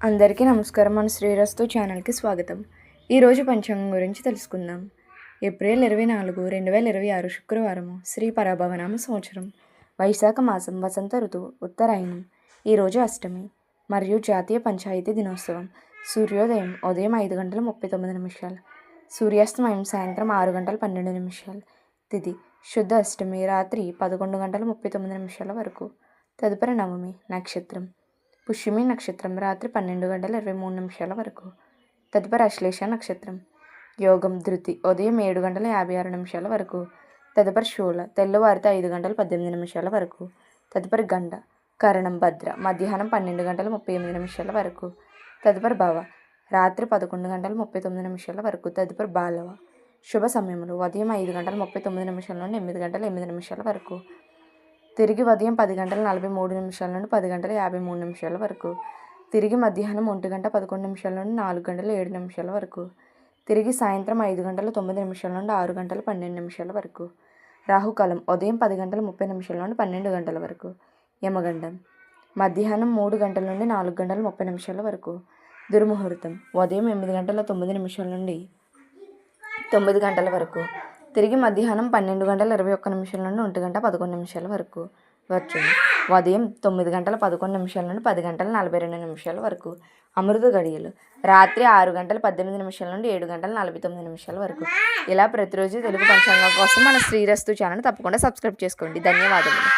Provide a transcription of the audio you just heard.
అందరికీ నమస్కారం. మన శ్రీరస్తు ఛానల్కి స్వాగతం. ఈరోజు పంచాంగం గురించి తెలుసుకుందాం. ఏప్రిల్ 24, 2026 శుక్రవారం, శ్రీ పరాభవనామ సంవత్సరం, వైశాఖ మాసం, వసంత ఋతువు, ఉత్తరాయణం. ఈరోజు అష్టమి మరియు జాతీయ పంచాయతీ దినోత్సవం. సూర్యోదయం ఉదయం 5:39, సూర్యాస్తమయం సాయంత్రం 6:12. తిథి శుద్ధ అష్టమి రాత్రి 11:39 వరకు. తదుపరి నవమి. నక్షత్రం పుష్యమి నక్షత్రం రాత్రి 12:23 వరకు. తదుపరి అశ్లేష నక్షత్రం. యోగం ధృతి ఉదయం 7:56 వరకు. తదుపరి శూల తెల్లవారితే 5:18 వరకు. తదుపరి గండ కరణం భద్ర మధ్యాహ్నం 12:38 వరకు. తదుపరి భవ రాత్రి 11:39 వరకు. తదుపరి బాలవ శుభ సమయములు ఉదయం 5:39 నుండి 8:08 వరకు. తిరిగి ఉదయం 10:43 నుండి 10:53 వరకు. తిరిగి మధ్యాహ్నం 1:11 నుండి 4:07 వరకు. తిరిగి సాయంత్రం 5:09 నుండి 6:12 వరకు. రాహుకాలం ఉదయం 10:30 నుండి 12 వరకు. యమగండం మధ్యాహ్నం 3 నుండి 4:30 వరకు. దుర్ముహూర్తం ఉదయం 8:09 నుండి 9 వరకు. తిరిగి మధ్యాహ్నం 12:21 నుండి 1:11 వరకు. వర్జం ఉదయం 9:11 నుండి 10:42 వరకు. అమృత గడియలు రాత్రి 6:18 నుండి 7:49 వరకు. ఇలా ప్రతిరోజు తెలుగు పంచాంగం కోసం మన శ్రీరస్తు ఛానల్ తప్పకుండా సబ్స్క్రైబ్ చేసుకోండి. ధన్యవాదములు.